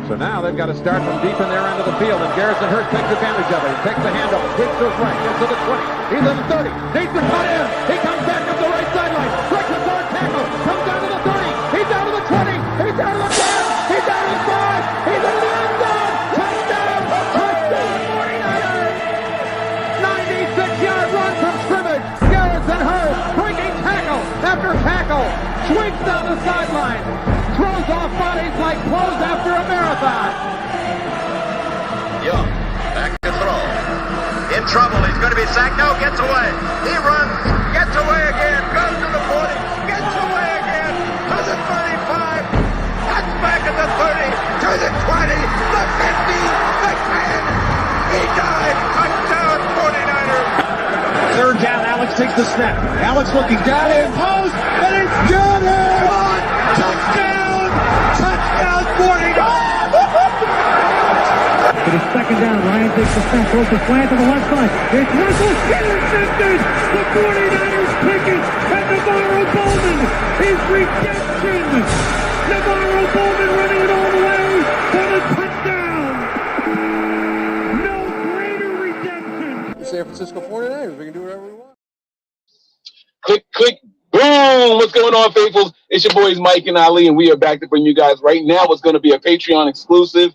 So now they've got to start from deep in their end of the field, and Garrison Hearst takes advantage of it. He takes the handoff, hits to his right, gets to the 20. He's in the 30. Needs to cut in. He comes back up the right sideline. Breaks a hard tackle. Comes down to the 30. He's down to the 20. He's down to the 10. He's down to the 5. He's in the end zone. Touchdown. Touchdown 49ers. 96-yard run from scrimmage. Garrison Hearst breaking tackle after tackle. Swings down the sideline. Throws off bodies like clothes after a marathon. Young, back to throw. In trouble, he's going to be sacked. No, gets away. He runs, gets away again, goes to the 40, gets away again, to the 35, cuts back at the 30, to the 20, the 50, the 10. He died. Touchdown 49ers. Third down, Alex takes the snap. Alex looking down in post, and it's good. Touchdown! Touchdown 49ers! It is second down. Ryan takes the snap, throws the slant to the left side. It's Russell, intercepted. The 49ers pick it, and Navarro Bowman is redemption. Navarro Bowman running it all the way for the touchdown. No greater redemption. San Francisco 49ers. We can do whatever we want. Click, boom! What's going on, faithfuls? It's your boys Mike and Ali, and we are back to bring you guys right now what's going to be a Patreon exclusive.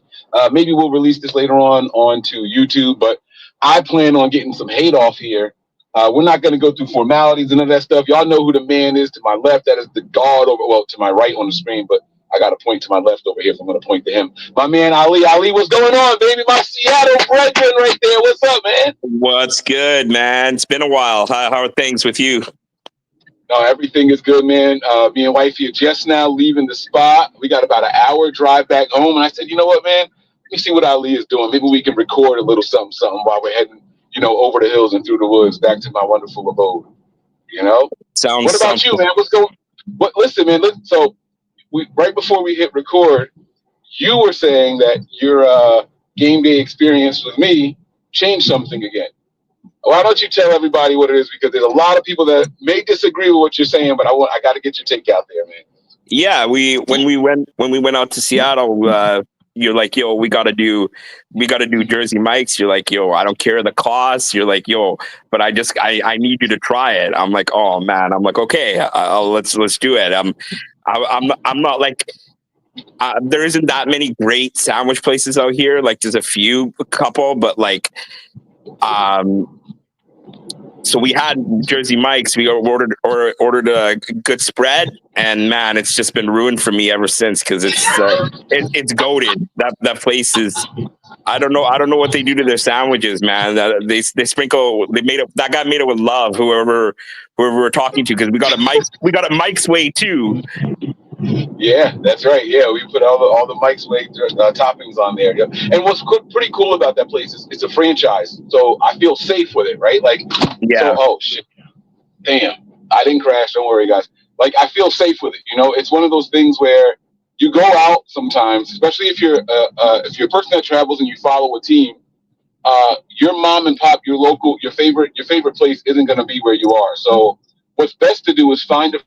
Maybe we'll release this later on to YouTube, but I plan on getting some hate off here. We're not going to go through formalities and none of that stuff. Y'all know who the man is to my left. That is the guard over, well, to my right on the screen, but I got to point to my left over here, so I'm going to point to him. My man Ali. Ali, what's going on, baby? My Seattle brethren right there. What's up, man? What's good, man? It's been a while. How are things with you? No, everything is good, man. Me and wifey are just now leaving the spot. We got about an hour drive back home, and I said, you know what, man? Let me see what Ali is doing. Maybe we can record a little something while we're heading, over the hills and through the woods back to my wonderful abode. Sounds. What about you, man? What's going? Listen, man. So right before we hit record, you were saying that your game day experience with me changed something again. Why don't you tell everybody what it is? Because there's a lot of people that may disagree with what you're saying, but I got to get your take out there, man. Yeah, when we went out to Seattle, you're like, yo, we gotta do Jersey Mike's. You're like, yo, I don't care the cost. You're like, yo, but I need you to try it. I'm like, oh man. I'm like, okay, let's do it. I'm not like. There isn't that many great sandwich places out here. Like, there's a couple, but like, so we had Jersey Mike's. We ordered a good spread, and man, it's just been ruined for me ever since because it's goated. That place is. I don't know what they do to their sandwiches, man. They sprinkle. That got made it with love. Whoever we're talking to, because we got a Mike's Way too. Yeah, that's right. Yeah, we put all the Mike's Way toppings on there. Yeah. And what's pretty cool about that place is it's a franchise, so I feel safe with it, right? Like, yeah. So, oh shit, damn, I didn't crash. Don't worry, guys. Like, I feel safe with it. It's one of those things where you go out sometimes, especially if you're a person that travels and you follow a team. Your mom and pop, your favorite place isn't going to be where you are. So, what's best to do is find a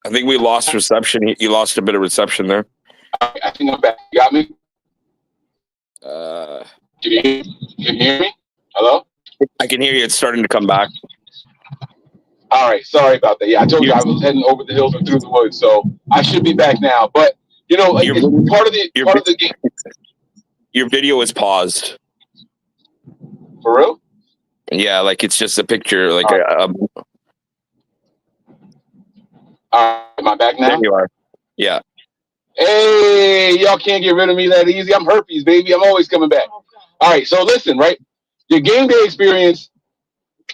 I think we lost reception. You lost a bit of reception there. I think I'm back. You got me? Can you hear me? Hello? I can hear you. It's starting to come back. All right. Sorry about that. Yeah, I told you I was heading over the hills and through the woods, so I should be back now. But part of the game. Your video is paused. For real? Yeah, like it's just a picture. Like am I back now? There you are. Yeah. Hey, y'all can't get rid of me that easy. I'm herpes, baby. I'm always coming back. All right, so listen, right? Your game day experience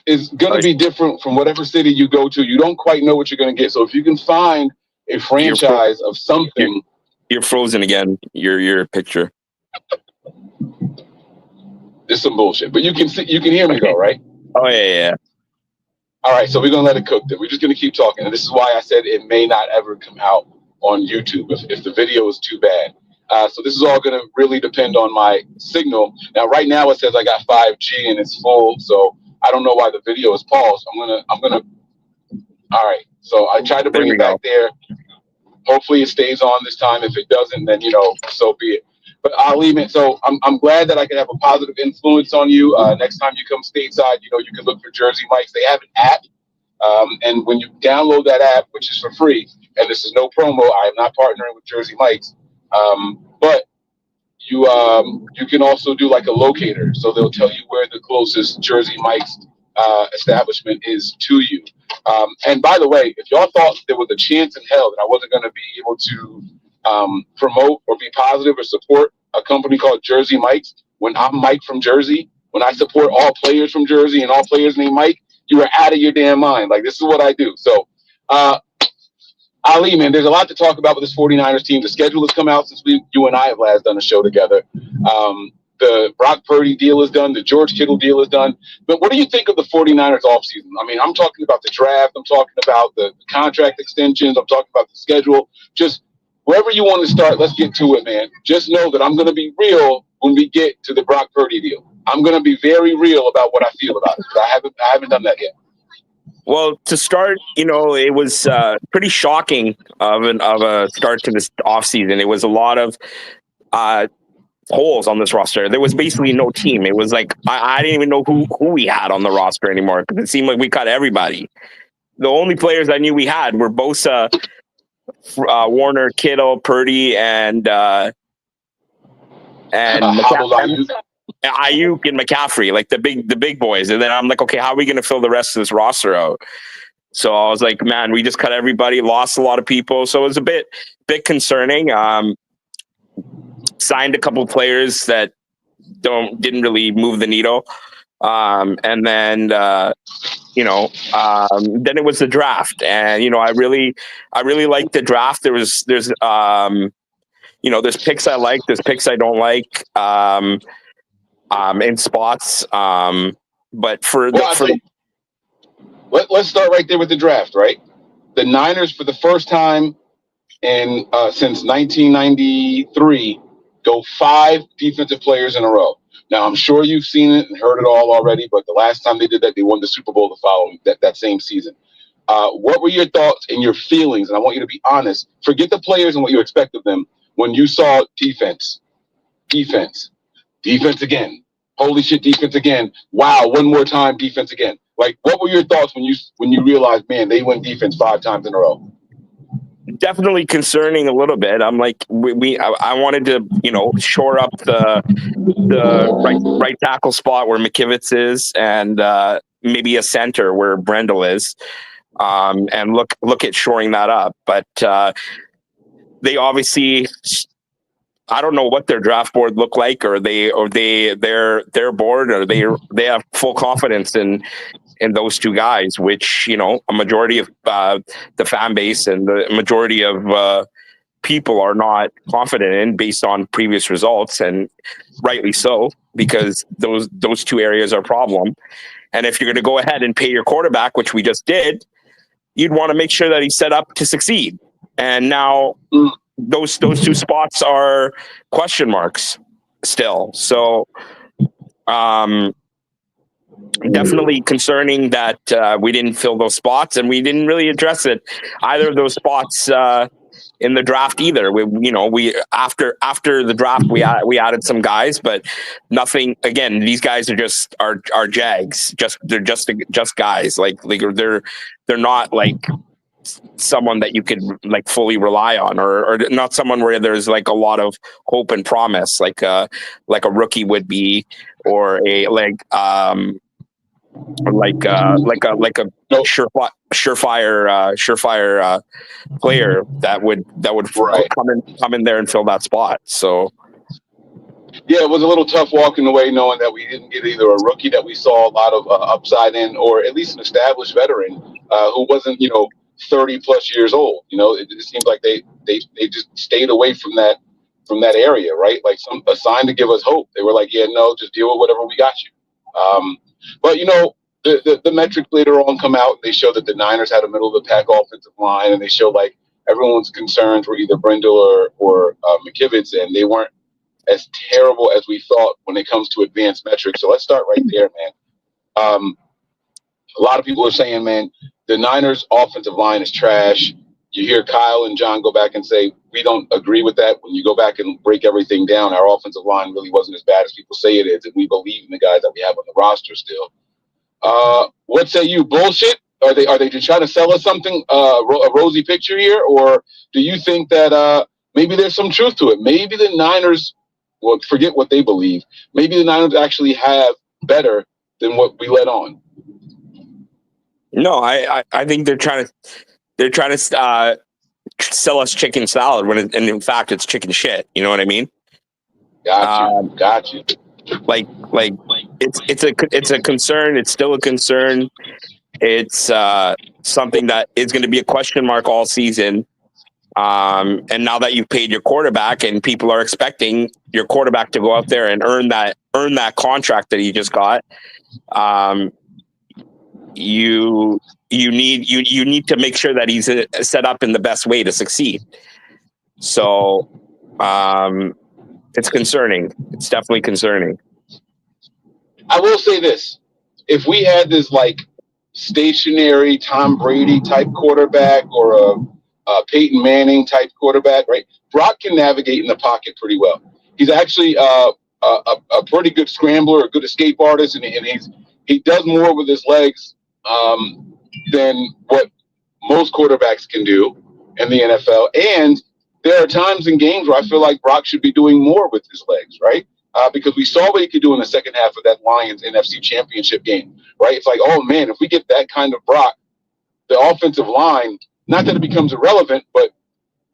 is going to be different from whatever city you go to. You don't quite know what you're going to get. So if you can find a franchise of something. You're frozen again, your picture. It's some bullshit. But you can hear me though, right? Oh, yeah. All right, so we're going to let it cook then. We're just going to keep talking. And this is why I said it may not ever come out on YouTube if the video is too bad. So this is all going to really depend on my signal. Now, right now it says I got 5G and it's full. So I don't know why the video is paused. I'm gonna. All right. So I tried to bring it back there. Hopefully it stays on this time. If it doesn't, then so be it. But I'll leave it. So I'm glad that I can have a positive influence on you. Next time you come stateside, you can look for Jersey Mike's. They have an app, and when you download that app, which is for free, and this is no promo, I am not partnering with Jersey Mike's, but you can also do like a locator, so they'll tell you where the closest Jersey Mike's establishment is to you. And by the way, if y'all thought there was a chance in hell that I wasn't going to be able to promote or be positive or support a company called Jersey Mike's, when I'm Mike from Jersey, when I support all players from Jersey and all players named Mike, you are out of your damn mind. Like, this is what I do. So, Ali, man, there's a lot to talk about with this 49ers team. The schedule has come out since you and I have last done a show together. The Brock Purdy deal is done. The George Kittle deal is done. But what do you think of the 49ers offseason? I mean, I'm talking about the draft. I'm talking about the contract extensions. I'm talking about the schedule. Just wherever you want to start, let's get to it, man. Just know that I'm going to be real when we get to the Brock Purdy deal. I'm going to be very real about what I feel about it. I haven't done that yet. Well, to start, it was pretty shocking of a start to this offseason. It was a lot of holes on this roster. There was basically no team. It was like I didn't even know who we had on the roster anymore, because it seemed like we cut everybody. The only players I knew we had were Bosa, Warner, Kittle, Purdy, and Ayuk and McCaffrey, like the big boys. And then I'm like, okay, how are we going to fill the rest of this roster out? So I was like, man, we just cut everybody, lost a lot of people. So it was a bit concerning. Signed a couple of players that didn't really move the needle. And then, then it was the draft. And, I really liked the draft. There's picks I like, there's picks I don't like. In spots, but let's start right there with the draft. Right, the Niners for the first time since 1993 go 5 defensive players in a row. Now I'm sure you've seen it and heard it all already, but the last time they did that, they won the Super Bowl the following that same season. What were your thoughts and your feelings? And I want you to be honest. Forget the players and what you expect of them when you saw defense again. Holy shit, defense again. Wow, one more time, defense again. Like, what were your thoughts when you realized, man, they went defense 5 times in a row? Definitely concerning a little bit. I'm like, I wanted to, shore up the right tackle spot where McKivitz is, and maybe a center where Brendel is, and look at shoring that up. But they obviously, I don't know what their draft board looked like, or their board, or they have full confidence in those 2 guys, which, a majority of the fan base and the majority of people are not confident in based on previous results, and rightly so, because those 2 areas are a problem. And if you're going to go ahead and pay your quarterback, which we just did, you'd want to make sure that he's set up to succeed. And now those 2 spots are question marks still. So definitely concerning that we didn't fill those spots, and we didn't really address either of those spots in the draft either. We after the draft we added some guys, but nothing. Again, these guys are just are Jags. They're just guys. Like they're not like someone that you could like fully rely on, or not someone where there's like a lot of hope and promise, like a rookie would be, or a surefire player that would come in there and fill that spot. So yeah, it was a little tough walking away knowing that we didn't get either a rookie that we saw a lot of upside in, or at least an established veteran who wasn't 30 plus years old. It seems like they just stayed away from that area, right? Like a sign to give us hope. They were like, yeah, no, just deal with whatever we got you. But the metrics later on come out. They show that the Niners had a middle of the pack offensive line, and they show like everyone's concerns were either Brendel or McKivitz, and they weren't as terrible as we thought when it comes to advanced metrics. So let's start right there, man. A lot of people are saying, man, the Niners' offensive line is trash. You hear Kyle and John go back and say, we don't agree with that. When you go back and break everything down, our offensive line really wasn't as bad as people say it is, and we believe in the guys that we have on the roster still. What say you? Bullshit? Are they just trying to sell us something, a rosy picture here, or do you think that maybe there's some truth to it? Maybe the Niners, well, forget what they believe. Maybe the Niners actually have better than what we let on. No, I think they're trying to sell us chicken salad and in fact it's chicken shit. You know what I mean? Got you. Like it's a concern. It's still a concern. It's something that is going to be a question mark all season. And now that you've paid your quarterback, and people are expecting your quarterback to go out there and earn that contract that he just got, you need to make sure that he's set up in the best way to succeed. So it's concerning. It's definitely concerning. I will say this: if we had this like stationary Tom Brady type quarterback or a Peyton Manning type quarterback, right? Brock can navigate in the pocket pretty well. He's actually a pretty good scrambler, a good escape artist, and he does more with his legs than what most quarterbacks can do in the NFL. And there are times in games where I feel like Brock should be doing more with his legs, right? Because we saw what he could do in the second half of that Lions NFC Championship game, right? It's like, oh man, if we get that kind of Brock, the offensive line, not that it becomes irrelevant, but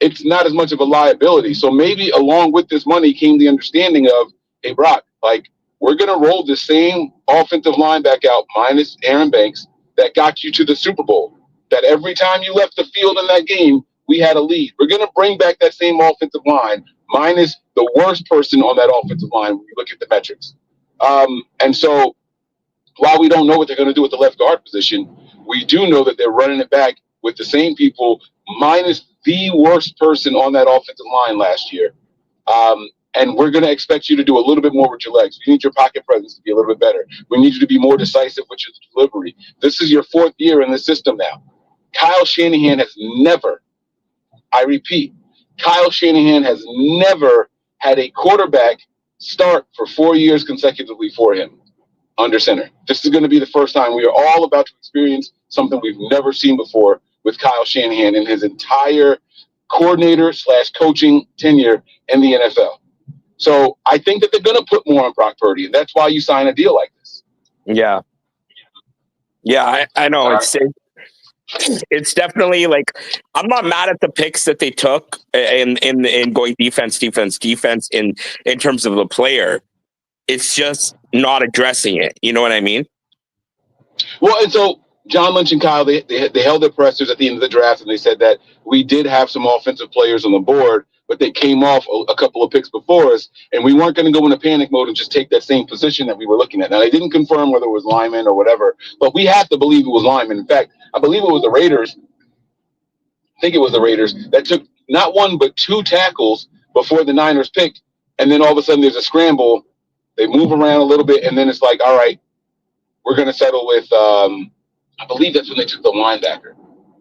it's not as much of a liability. So maybe along with this money came the understanding of, hey, Brock, like, we're going to roll the same offensive line back out, minus Aaron Banks, that got you to the Super Bowl. That every time you left the field in that game, we had a lead. We're going to bring back that same offensive line, minus the worst person on that offensive line when you look at the metrics. And so while we don't know what they're going to do with the left guard position, we do know that they're running it back with the same people, minus the worst person on that offensive line last year. And we're going to expect you to do a little bit more with your legs. We need your pocket presence to be a little bit better. We need you to be more decisive with your delivery. This is your fourth year in the system now. Kyle Shanahan has never, I repeat, Kyle Shanahan has never had a quarterback start for 4 years consecutively for him under center. This is going to be the first time. We are all about to experience something we've never seen before with Kyle Shanahan in his entire coordinator/coaching tenure in the NFL. So I think that they're going to put more on Brock Purdy, and that's why you sign a deal like this. Yeah. Yeah, I know. It's definitely like, I'm not mad at the picks that they took in going defense in terms of the player. It's just not addressing it. You know what I mean? Well, and so John Lynch and Kyle, they held their pressers at the end of the draft, and they said that we did have some offensive players on the board, but they came off a couple of picks before us, and we weren't going to go into panic mode and just take that same position that we were looking at. Now, they didn't confirm whether it was lineman or whatever, but we have to believe it was lineman. In fact, I believe it was the Raiders. I think it was the Raiders that took not one but two tackles before the Niners picked, and then all of a sudden there's a scramble. They move around a little bit, and then it's like, all right, we're going to settle with I believe that's when they took the linebacker.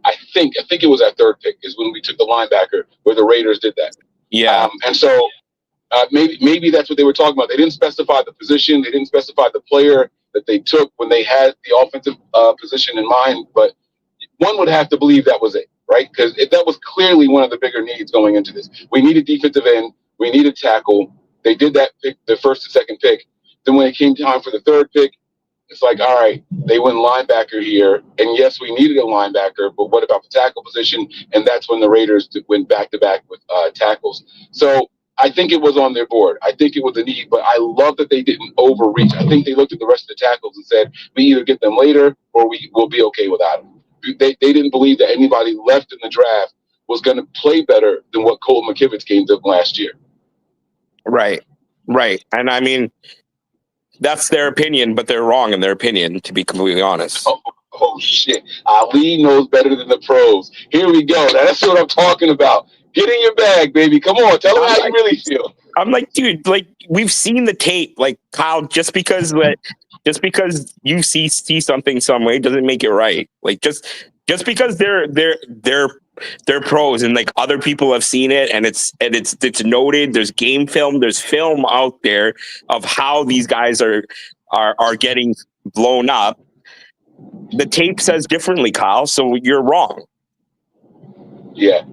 I think it was our third pick is when we took the linebacker, where the Raiders did that. Yeah. And so maybe that's what they were talking about. They didn't specify the position. They didn't specify the player that they took when they had the offensive position in mind. But one would have to believe that was it, right? Because that was clearly one of the bigger needs going into this. We needed defensive end. We needed tackle. They did that pick, the first and second pick. Then when it came time for the third pick, it's like, all right, they went linebacker here. And yes, we needed a linebacker, but what about the tackle position? And that's when the Raiders went back-to-back with tackles. So I think it was on their board. I think it was a need, but I love that they didn't overreach. I think they looked at the rest of the tackles and said, we either get them later or we will be okay without them. They didn't believe that anybody left in the draft was going to play better than what Colton McKivitz came to last year. Right. And I mean, that's their opinion, but they're wrong in their opinion, to be completely honest. Oh shit. Ali knows better than the pros. Here we go. That's what I'm talking about. Get in your bag, baby. Come on. Tell them how you really feel. I'm like, dude, like, we've seen the tape. Like, Kyle, just because Just because you see something some way doesn't make it right. Like just because they're pros and like other people have seen it and it's noted. There's game film. There's film out there of how these guys are getting blown up. The tape says differently, Kyle. So you're wrong. Yeah.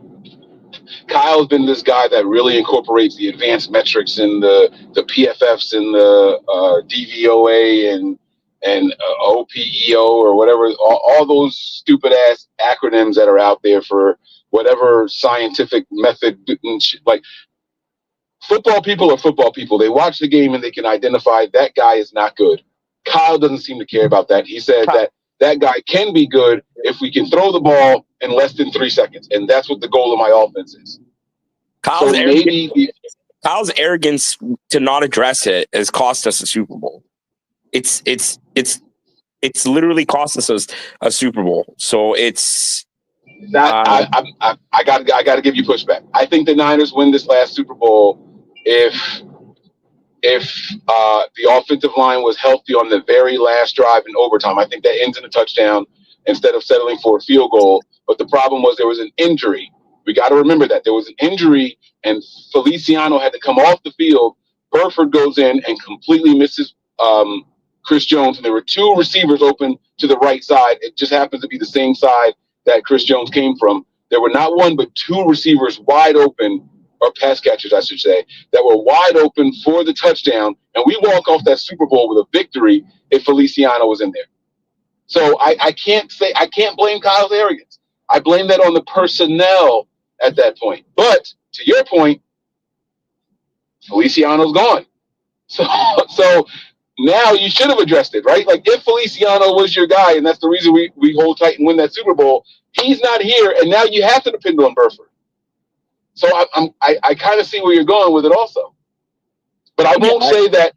Kyle's been this guy that really incorporates the advanced metrics and the PFFs and the DVOA and OPEO or whatever, all those stupid ass acronyms that are out there for whatever scientific method. Like, football people are football people. They watch the game and they can identify that guy is not good. Kyle doesn't seem to care about that. He said that guy can be good if we can throw the ball in less than 3 seconds. And that's what the goal of my offense is. Kyle's arrogance to not address it has cost us a Super Bowl. It's literally cost us a Super Bowl. So it's I got to give you pushback. I think the Niners win this last Super Bowl if the offensive line was healthy on the very last drive in overtime. I think that ends in a touchdown instead of settling for a field goal. But the problem was there was an injury. We got to remember that there was an injury, and Feliciano had to come off the field. Burford goes in and completely misses Chris Jones, and there were two receivers open to the right side. It just happens to be the same side that Chris Jones came from. There were not one but two receivers wide open, or pass catchers, I should say, that were wide open for the touchdown, and we walk off that Super Bowl with a victory if Feliciano was in there. So I can't blame Kyle's arrogance. I blame that on the personnel at that point. But to your point, Feliciano's gone. So now you should have addressed it, right? Like, if Feliciano was your guy, and that's the reason we hold tight and win that Super Bowl, he's not here, and now you have to depend on Burford. So I kind of see where you're going with it also. But I won't say that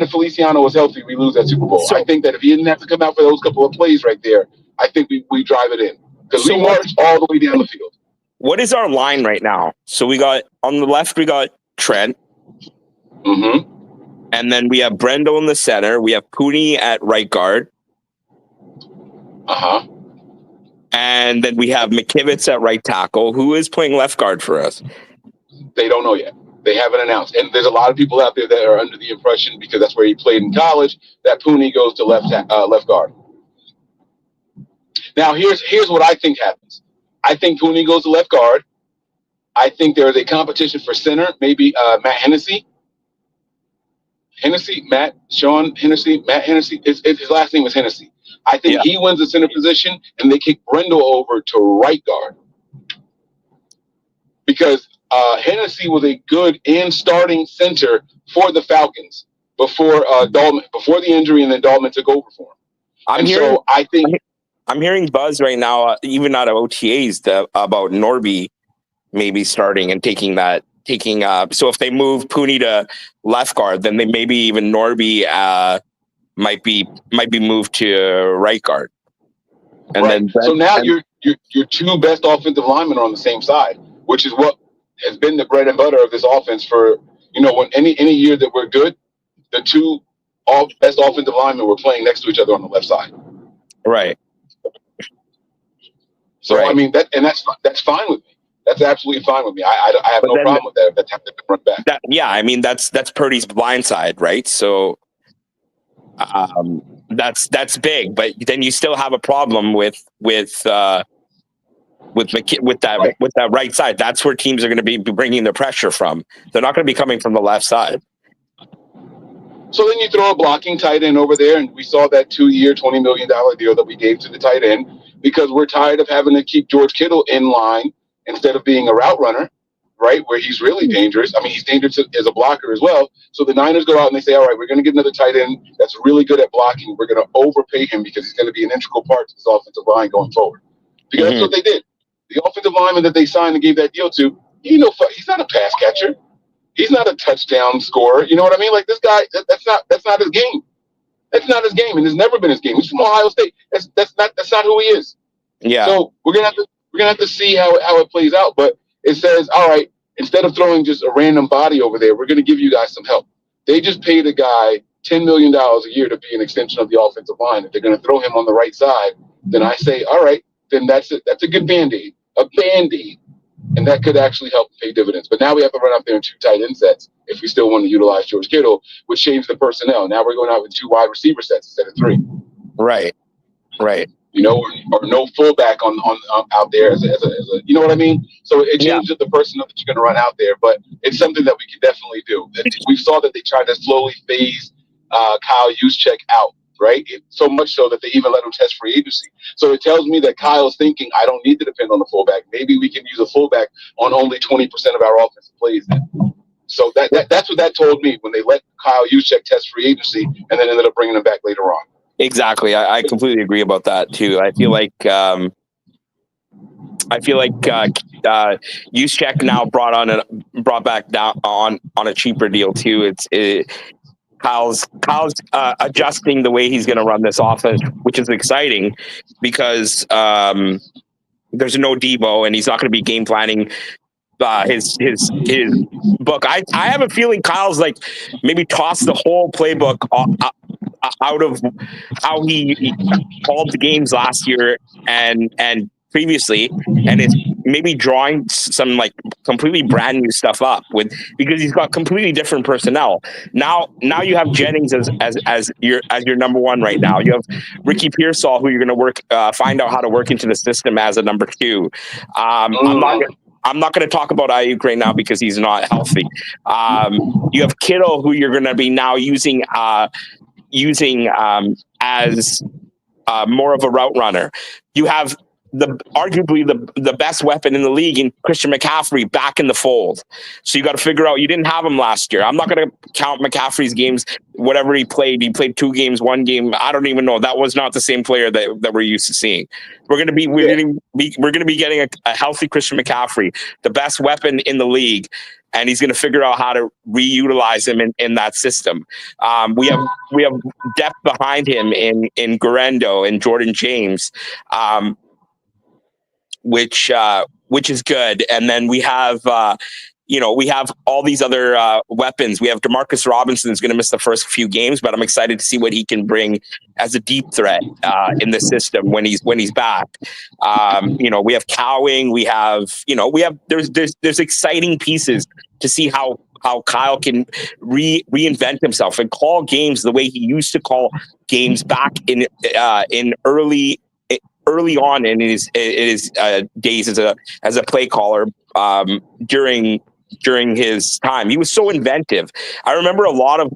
if Feliciano was healthy, we lose that Super Bowl. So I think that if he didn't have to come out for those couple of plays right there, I think we drive it in. Because we march all the way down the field. What is our line right now? So we got, on the left, we got Trent. Mm-hmm. And then we have Brendel in the center. We have Pooney at right guard. Uh-huh. And then we have McKivitz at right tackle. Who is playing left guard for us? They don't know yet. They haven't announced. And there's a lot of people out there that are under the impression, because that's where he played in college, that Pooney goes to left guard. Now, here's what I think happens. I think Pooney goes to left guard. I think there is a competition for center, maybe Matt Hennessy. Sean Hennessy, Matt Hennessy. His last name is Hennessy. I think he wins the center position, and they kick Brendel over to right guard. Because Hennessy was a good and starting center for the Falcons before the injury, and then Dahlman took over for him. I'm hearing buzz right now, even out of OTAs, about Norby maybe starting and taking. So if they move Pooney to left guard, then they maybe even Norby might be moved to right guard. And right. So now your two best offensive linemen are on the same side, which is what has been the bread and butter of this offense for, when any year that we're good, the two best offensive linemen were playing next to each other on the left side. Right. So right. I mean that's fine with me. That's absolutely fine with me. I have no problem with that if that's how they run back. I mean that's Purdy's blind side, right? So that's big, but then you still have a problem with that right side. That's where teams are going to be bringing the pressure from. They're not going to be coming from the left side. So then you throw a blocking tight end over there, and we saw that 2-year, $20 million deal that we gave to the tight end because we're tired of having to keep George Kittle in line instead of being a route runner, right, where he's really dangerous. I mean, he's dangerous as a blocker as well. So the Niners go out and they say, all right, we're going to get another tight end that's really good at blocking. We're going to overpay him because he's going to be an integral part to this offensive line going forward. Because that's what they did. The offensive lineman that they signed and gave that deal to, he's not a pass catcher. He's not a touchdown scorer. You know what I mean? Like, this guy, that's not his game. That's not his game, and it's never been his game. He's from Ohio State. That's not who he is. Yeah. So we're gonna have to see how it plays out. But it says, all right, instead of throwing just a random body over there, we're gonna give you guys some help. They just paid a guy $10 million a year to be an extension of the offensive line. If they're going to throw him on the right side, then I say, all right, then that's it. That's a good Band-Aid, and that could actually help pay dividends. But now we have to run out there in 2 tight end sets if we still want to utilize George Kittle, which changed the personnel. Now we're going out with 2 wide receiver sets instead of 3. Right. You know, or no fullback on out there as a you know what I mean? So it changes the personnel that you're going to run out there, but it's something that we can definitely do. We saw that they tried to slowly phase Kyle Juszczyk out, right? So much so that they even let him test free agency. So it tells me that Kyle's thinking, I don't need to depend on the fullback. Maybe we can use a fullback on only 20% of our offensive plays then. So that's what that told me when they let Kyle Juszczyk test free agency and then ended up bringing him back later on. Exactly. I completely agree about that too. I feel like Juszczyk now brought back down on a cheaper deal too. Kyle's adjusting the way he's going to run this offense, which is exciting because there's no Debo and he's not going to be game planning his book. I have a feeling Kyle's like maybe tossed the whole playbook out of how he called the games last year and previously, and it's maybe drawing some like completely brand new stuff up because he's got completely different personnel. Now you have Jennings as your number 1 right now. You have Ricky Pearsall, who you're going to find out how to work into the system as a number 2. I'm not going to talk about Ayuk right now because he's not healthy. You have Kittle, who you're going to be now using as more of a route runner. You have arguably the best weapon in the league in Christian McCaffrey back in the fold. So you got to figure out, you didn't have him last year. I'm not going to count McCaffrey's games, whatever he played. He played 2 games, 1 game. I don't even know. That was not the same player that we're used to seeing. We're going to be getting a healthy Christian McCaffrey, the best weapon in the league. And he's going to figure out how to reutilize him in that system. We have depth behind him in Guerendo and Jordan James, which is good. And then we have we have all these other weapons. We have Demarcus Robinson is going to miss the first few games, but I'm excited to see what he can bring as a deep threat in the system when he's back. We have Cowing. We have there's exciting pieces to see how Kyle can reinvent himself and call games the way he used to call games back in early on in his days as a play caller during his time. He was so inventive. I remember a lot of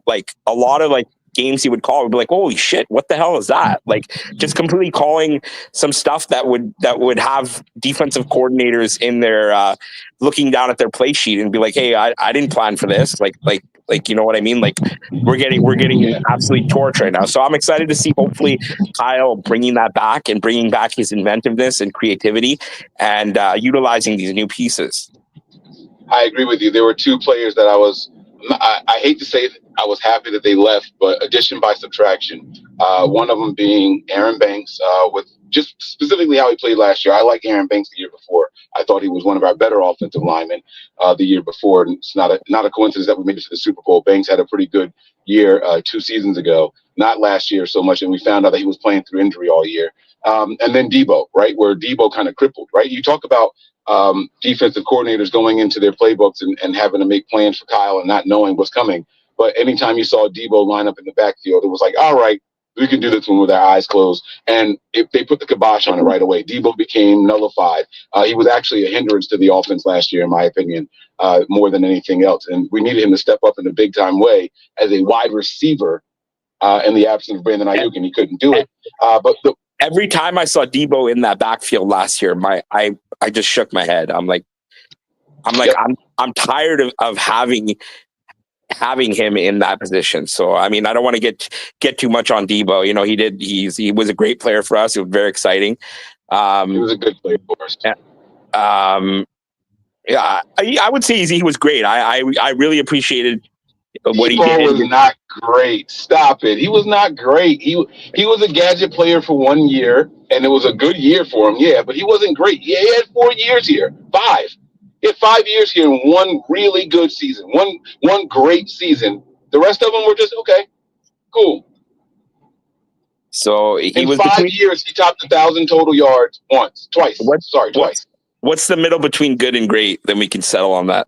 games he would call would be like, holy shit, what the hell is that? Like just completely calling some stuff that would have defensive coordinators in their looking down at their play sheet and be like, hey, I didn't plan for this. Like, you know what I mean? Like we're getting absolutely torched right now. So I'm excited to see hopefully Kyle bringing that back and bringing back his inventiveness and creativity and utilizing these new pieces. I agree with you. There were 2 players that I hate to say I was happy that they left, but addition by subtraction. One of them being Aaron Banks, with just specifically how he played last year. I like Aaron Banks the year before. I thought he was one of our better offensive linemen the year before. And it's not a coincidence that we made it to the Super Bowl. Banks had a pretty good year 2 seasons ago, not last year so much. And we found out that he was playing through injury all year. And then Debo, right, where Debo kind of crippled, right? You talk about defensive coordinators going into their playbooks and having to make plans for Kyle and not knowing what's coming. But anytime you saw Debo line up in the backfield, it was like, all right, we can do this one with our eyes closed. And if they put the kibosh on it right away, Debo became nullified. He was actually a hindrance to the offense last year, in my opinion, more than anything else. And we needed him to step up in a big time way as a wide receiver in the absence of Brandon Ayuk, and he couldn't do it. Every time I saw Debo in that backfield last year, I just shook my head. I'm tired of having him in that position. So I mean, I don't want to get too much on Debo. You know, he was a great player for us. It was very exciting. He was a good player for us. Yeah, I would say he was great. I really appreciated what he did. He was not great. Stop it. He was not great. He was a gadget player for 1 year, and it was a good year for him. Yeah, but he wasn't great. Yeah, he had 4 years here. 5. He had 5 years here and 1 really good season. One great season. The rest of them were just okay. Cool. So he In was 5 years, he topped 1,000 total yards twice. Twice. What's the middle between good and great? Then we can settle on that.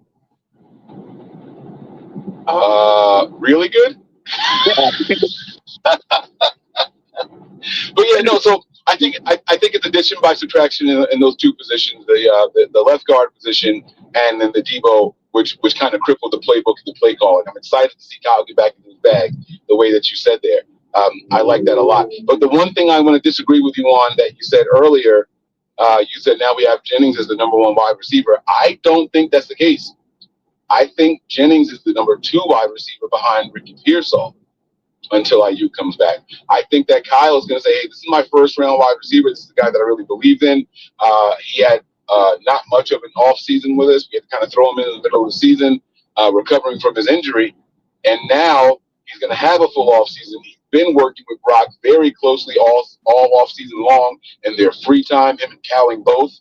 Really good. But yeah, no. So I think it's addition by subtraction in those two positions, the left guard position and then the Debo, which kind of crippled the playbook and the play calling. I'm excited to see Kyle get back into his bag the way that you said there. I like that a lot. But the one thing I want to disagree with you on that you said earlier, you said now we have Jennings as the number 1 wide receiver. I don't think that's the case. I think Jennings is the number 2 wide receiver behind Ricky Pearsall until Ayuk comes back. I think that Kyle is going to say, hey, this is my first round wide receiver. This is the guy that I really believe in. He had not much of an off season with us. We had to kind of throw him in the middle of the season, recovering from his injury. And now he's going to have a full off season. He's been working with Brock very closely all off season long in their free time, him and Cowling both,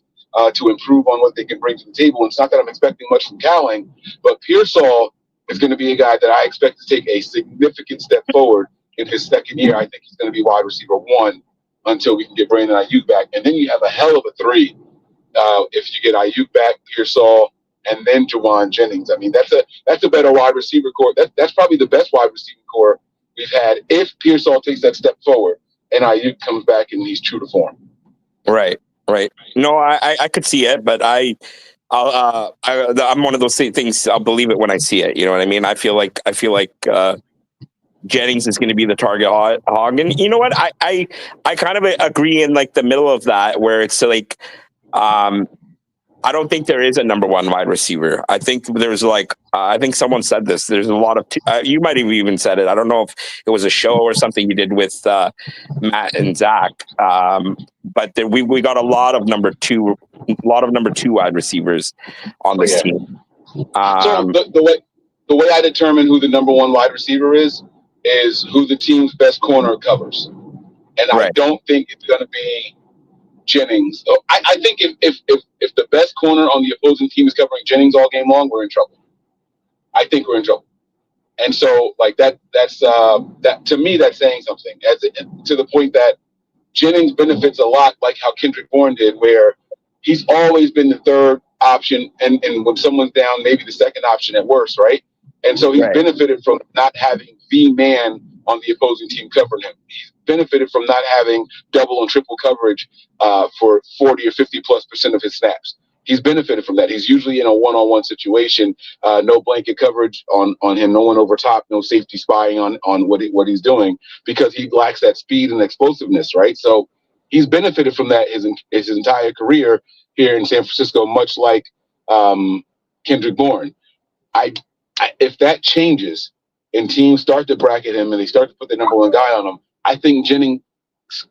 to improve on what they can bring to the table. And it's not that I'm expecting much from Cowling, but Pearsall is going to be a guy that I expect to take a significant step forward in his second year. I think he's going to be wide receiver 1 until we can get Brandon Ayuk back. And then you have a hell of a 3 if you get Ayuk back, Pearsall, and then Juwan Jennings. I mean, that's a better wide receiver core. That's probably the best wide receiver core we've had if Pearsall takes that step forward and Ayuk comes back and he's true to form. Right. No, I could see it, but I'm one of those things. I'll believe it when I see it. You know what I mean? I feel like Jennings is going to be the target hog, and you know what? I kind of agree in like the middle of that, where it's like, I don't think there is a number 1 wide receiver. I think there's like, I think someone said this. There's a lot of, you might have even said it. I don't know if it was a show or something you did with Matt and Zach. But we got a lot of number 2 wide receivers on this team. So the way I determine who the number 1 wide receiver is who the team's best corner covers. And I don't think it's going to be Jennings. So I think if the best corner on the opposing team is covering Jennings all game long, we're in trouble. I think we're in trouble. And so like that's to me, that's saying something to the point that Jennings benefits a lot, like how Kendrick Bourne did, where he's always been the third option. And when someone's down, maybe the second option at worst. Right. And so he's benefited from not having the man on the opposing team covering him. He's benefited from not having double and triple coverage for 40 or 50+% of his snaps. He's benefited from that. He's usually in a one-on-one situation, no blanket coverage on him, no one over top, no safety spying on what he's doing, because he lacks that speed and explosiveness, right? So he's benefited from that his entire career here in San Francisco, much like Kendrick Bourne. If that changes and teams start to bracket him and they start to put the number 1 guy on him, I think Jennings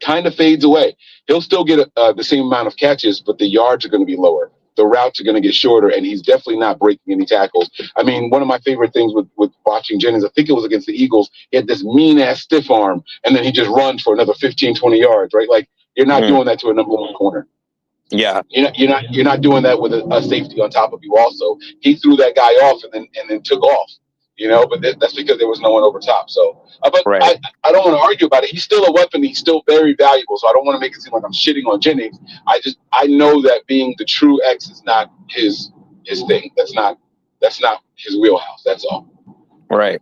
kind of fades away. He'll still get the same amount of catches, but the yards are going to be lower. The routes are going to get shorter, and he's definitely not breaking any tackles. I mean, one of my favorite things with watching Jennings, I think it was against the Eagles, he had this mean-ass stiff arm, and then he just runs for another 15, 20 yards, right? Like, you're not doing that to a number 1 corner. Yeah. You're not doing that with a safety on top of you also. He threw that guy off and then took off. But that's because there was no one over top. So, I don't want to argue about it. He's still a weapon. He's still very valuable. So I don't want to make it seem like I'm shitting on Jennings. I know that being the true X is not his thing. That's not his wheelhouse. That's all. Right.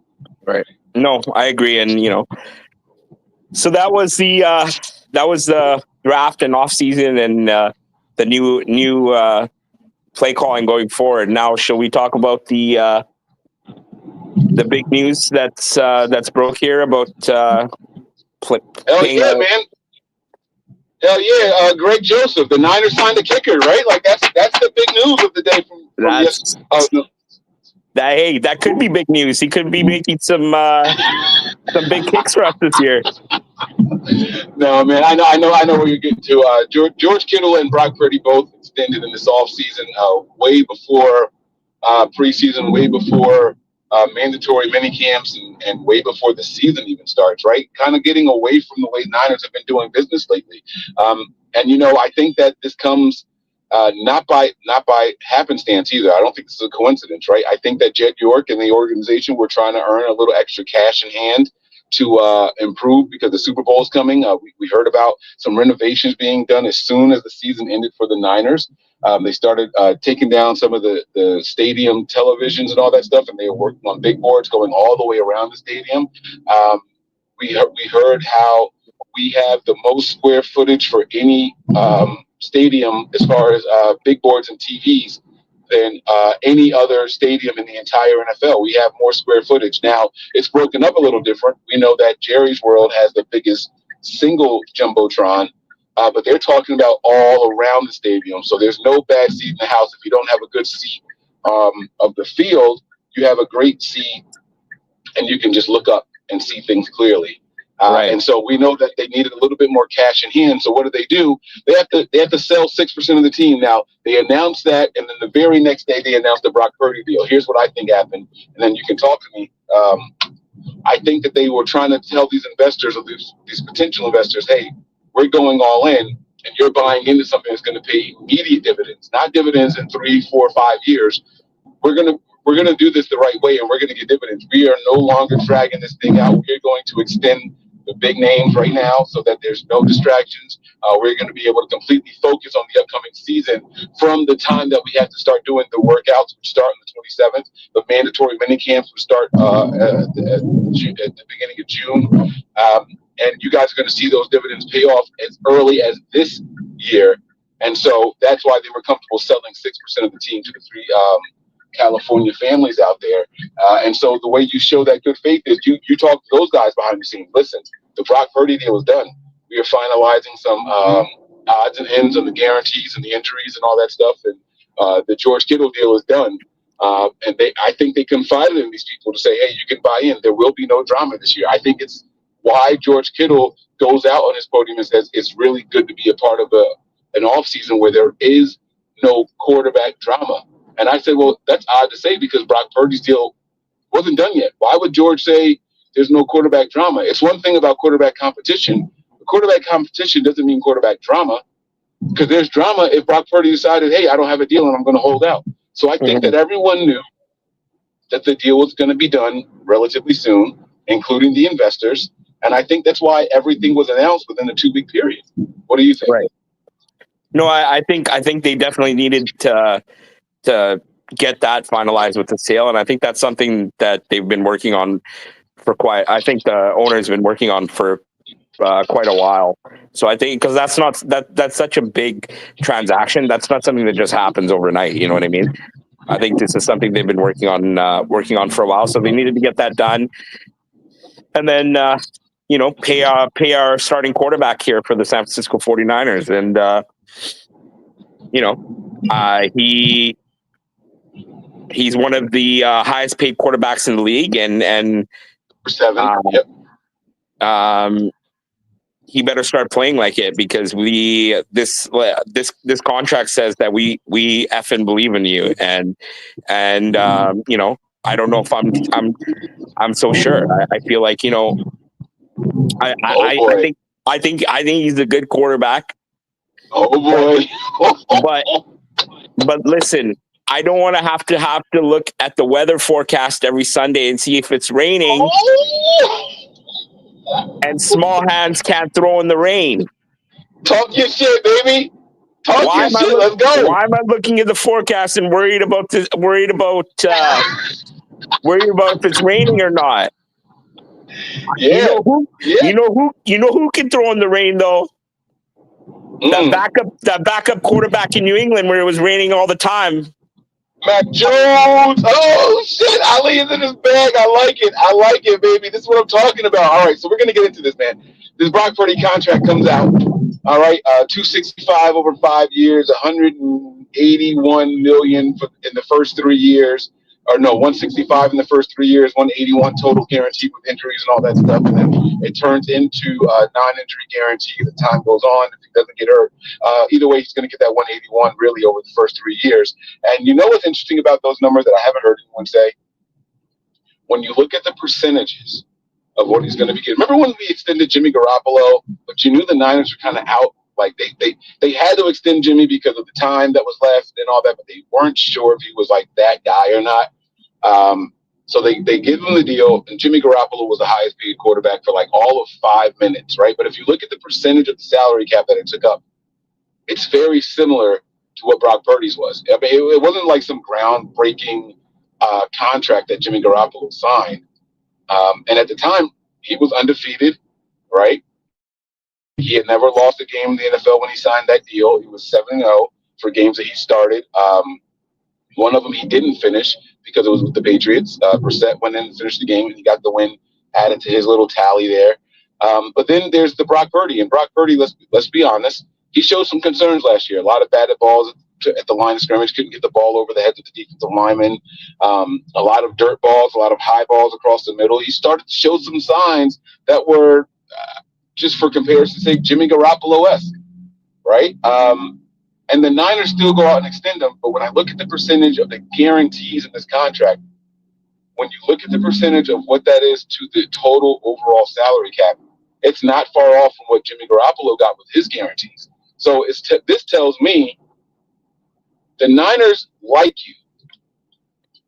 No, I agree. And so that was the draft and off season and the new play calling going forward. Now, shall we talk about the big news that's broke here about Hell yeah, man. Hell yeah, Greg Joseph, the Niners signed a kicker, right? Like that's the big news of the day from yesterday. Hey, that could be big news. He could be making some big kicks for us this year. No, man, I know where you're getting to. George Kittle and Brock Purdy both extended in this offseason, way before preseason, way before mandatory mini camps, and way before the season even starts, right? Kind of getting away from the way Niners have been doing business lately. And I think that this comes not by happenstance either. I don't think this is a coincidence, right? I think that Jed York and the organization were trying to earn a little extra cash in hand to improve because the Super Bowl is coming. We heard about some renovations being done as soon as the season ended for the Niners. They started taking down some of the stadium televisions and all that stuff, and they were working on big boards going all the way around the stadium. We heard how we have the most square footage for any stadium as far as big boards and TVs than any other stadium in the entire NFL. We have more square footage. Now, it's broken up a little different. We know that Jerry's World has the biggest single Jumbotron, but they're talking about all around the stadium. So there's no bad seat in the house. If you don't have a good seat of the field, you have a great seat, and you can just look up and see things clearly. Right. And so we know that they needed a little bit more cash in hand. So what do? They have to sell 6% of the team. Now, they announced that, and then the very next day they announced the Brock Purdy deal. Here's what I think happened, and then you can talk to me. I think that they were trying to tell these investors or these potential investors, hey, we're going all in, and you're buying into something that's going to pay immediate dividends, not dividends in 3, 4, 5 years. We're gonna do this the right way, and we're gonna get dividends. We are no longer dragging this thing out. We're going to extend the big names right now so that there's no distractions. We're going to be able to completely focus on the upcoming season from the time that we have to start doing the workouts, which start on the 27th. The mandatory mini camps would start at the beginning of June. And you guys are going to see those dividends pay off as early as this year. And so that's why they were comfortable selling 6% of the team to the three California families out there. And so the way you show that good faith is you talk to those guys behind the scenes. Listen, the Brock Purdy deal is done. We are finalizing some odds and ends on the guarantees and the injuries and all that stuff. And the George Kittle deal is done. And I think they confided in these people to say, hey, you can buy in. There will be no drama this year. I think it's why George Kittle goes out on his podium and says it's really good to be a part of an offseason where there is no quarterback drama. And I said, well, that's odd to say because Brock Purdy's deal wasn't done yet. Why would George say there's no quarterback drama? It's one thing about quarterback competition. The quarterback competition doesn't mean quarterback drama because there's drama if Brock Purdy decided, hey, I don't have a deal and I'm going to hold out. So I think that everyone knew that the deal was going to be done relatively soon, including the investors. And I think that's why everything was announced within a 2-week period. What do you think? Right. No, I think they definitely needed to get that finalized with the sale. And I think that's something that they've been working on I think the owner's been working on for quite a while. So I think, because that's such a big transaction. That's not something that just happens overnight. You know what I mean? I think this is something they've been working on for a while. So they needed to get that done. And then, pay our starting quarterback here for the San Francisco 49ers. And, he's one of the highest paid quarterbacks in the league, and 7. He better start playing like it because this contract says that we effing believe in you, and I don't know if I'm so sure. I feel like I think he's a good quarterback. Oh boy! but listen. I don't want to have to look at the weather forecast every Sunday and see if it's raining. And small hands can't throw in the rain. Talk your shit, baby. Let's go. Why am I looking at the forecast and worried about if it's raining or not? Yeah. You know who can throw in the rain though? That backup quarterback in New England where it was raining all the time. Mac Jones. Oh, shit. Ali is in his bag. I like it, baby. This is what I'm talking about. All right, so we're going to get into this, man. This Brock Purdy contract comes out. All right, $265 over 5 years, $181 million in the first 3 years. Or no, $165 in the first 3 years, $181 total guaranteed with injuries and all that stuff. And then it turns into a non-injury guarantee as time goes on if he doesn't get hurt. Either way, he's going to get that $181 really over the first 3 years. And you know what's interesting about those numbers that I haven't heard anyone say? When you look at the percentages of what he's going to be getting. Remember when we extended Jimmy Garoppolo, but you knew the Niners were kind of out. Like they had to extend Jimmy because of the time that was left and all that, but they weren't sure if he was like that guy or not. So they give him the deal, and Jimmy Garoppolo was the highest paid quarterback for like all of 5 minutes, right? But if you look at the percentage of the salary cap that it took up, it's very similar to what Brock Purdy's was. I mean, it wasn't like some groundbreaking contract that Jimmy Garoppolo signed. And at the time, he was undefeated, right? He had never lost a game in the NFL when he signed that deal. He was 7-0 for games that he started. One of them he didn't finish because it was with the Patriots. Brissett went in and finished the game, and he got the win added to his little tally there. But then there's the Brock Purdy. And Brock Purdy, let's be honest, he showed some concerns last year. A lot of batted balls at the line of scrimmage, couldn't get the ball over the heads of the defensive linemen. A lot of dirt balls, a lot of high balls across the middle. He started to show some signs that were, just for comparison's sake, Jimmy Garoppolo-esque, right? And the Niners still go out and extend him. But when I look at the percentage of the guarantees in this contract, when you look at the percentage of what that is to the total overall salary cap, it's not far off from what Jimmy Garoppolo got with his guarantees. So this tells me the Niners like you.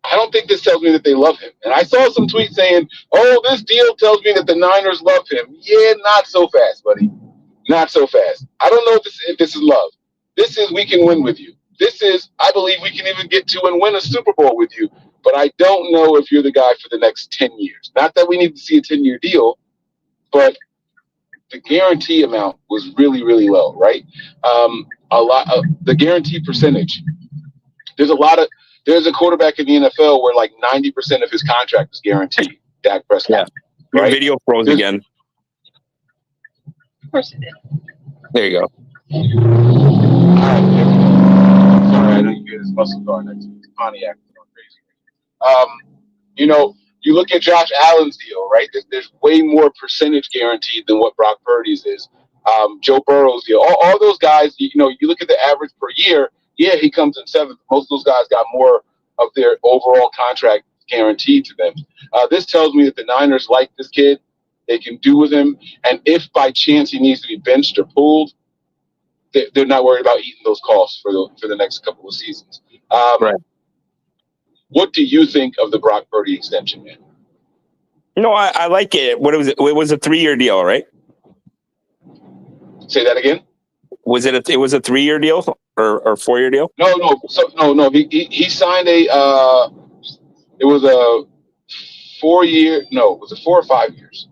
I don't think this tells me that they love him. And I saw some tweets saying, oh, this deal tells me that the Niners love him. Yeah, not so fast, buddy. Not so fast. I don't know if this is love. This is we can win with you. This is, I believe we can even get to and win a Super Bowl with you. But I don't know if you're the guy for the next 10 years. Not that we need to see a 10-year deal, but the guarantee amount was really, really low, right? A lot of the guarantee percentage. There's a quarterback in the NFL where like 90% of his contract is guaranteed. Dak Prescott. Yeah. Right? Your video froze again. Of course it did. There you go. All right, there we go. Sorry, I know you hear this muscle car next to me. Pontiac is going crazy. You look at Josh Allen's deal, right? There's way more percentage guaranteed than what Brock Purdy's is. Joe Burrow's deal. All those guys, you look at the average per year, yeah, he comes in seventh. Most of those guys got more of their overall contract guaranteed to them. This tells me that the Niners like this kid. They can do with him. And if by chance he needs to be benched or pulled, they're not worried about eating those costs for the next couple of seasons. Right. What do you think of the Brock Purdy extension, man? I like it. What was it? It was a 3-year deal, right? Say that again. Was it? It was a 3-year deal or 4-year deal? No. No. He signed a. It was a 4-year. No, it was a 4 or 5 years.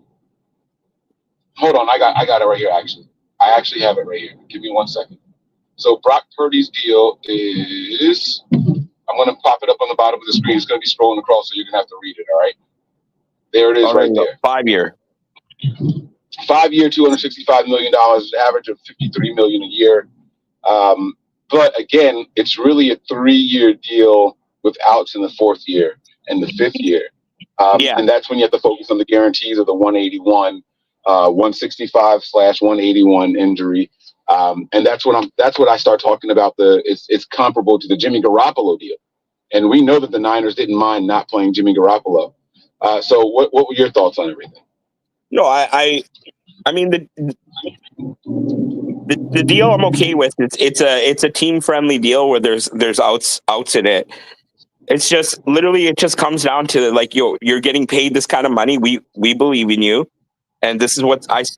Hold on, I got it right here. Actually, I actually have it right here. Give me 1 second. So Brock Purdy's deal is. I'm going to pop it up on the bottom of the screen. It's going to be scrolling across, so you're going to have to read it. All right. There it is, right there. 5-year. 5-year, $265 million, average of $53 million a year. But again, it's really a 3-year deal with outs in the 4th year and the 5th year. And that's when you have to focus on the guarantees of the 181, 165/181 injury. And that's what I start talking about. It's comparable to the Jimmy Garoppolo deal. And we know that the Niners didn't mind not playing Jimmy Garoppolo. So what were your thoughts on everything? No, I mean the deal I'm okay with. It's a team friendly deal where there's outs in it. It's just literally it just comes down to like you're getting paid this kind of money. We believe in you, and this is what this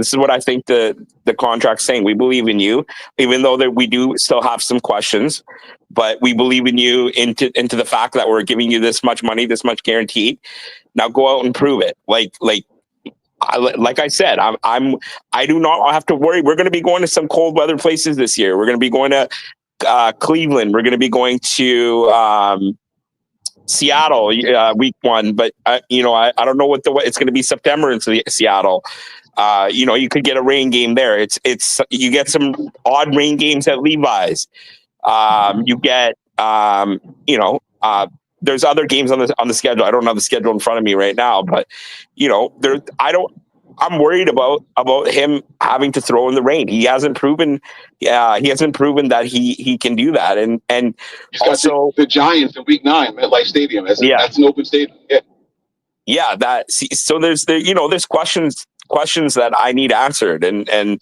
is what I think the contract's saying. We believe in you, even though that we do still have some questions, but we believe in you into the fact that we're giving you this much money, this much guaranteed. Now go out and prove it. Like I said, I do not have to worry. We're going to be going to some cold weather places this year. We're going to be going to Cleveland. We're going to be going to Seattle week 1, but I don't know what it's going to be September in Seattle. You could get a rain game there. It's you get some odd rain games at Levi's. You get there's other games on the schedule. I don't have the schedule in front of me right now, but I'm worried about him having to throw in the rain. He hasn't proven that he can do that. And he's got also the Giants in week 9 at Life Stadium. That's an open stadium. Yeah. So there's questions that I need answered. And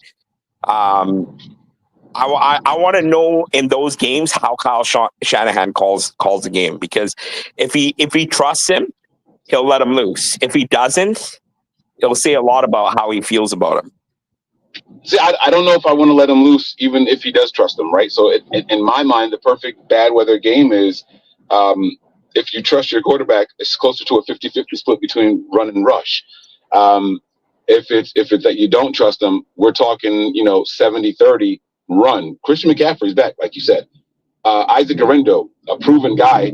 I want to know in those games how Kyle Shanahan calls the game, because if he trusts him, he'll let him loose. If he doesn't, it'll say a lot about how he feels about him. See, I don't know if I want to let him loose, even if he does trust him, right? So in my mind, the perfect bad weather game is if you trust your quarterback, it's closer to a 50-50 split between run and rush. If it's that you don't trust him, we're talking, 70-30 run. Christian McCaffrey's back, like you said. Isaac Guerrero, a proven guy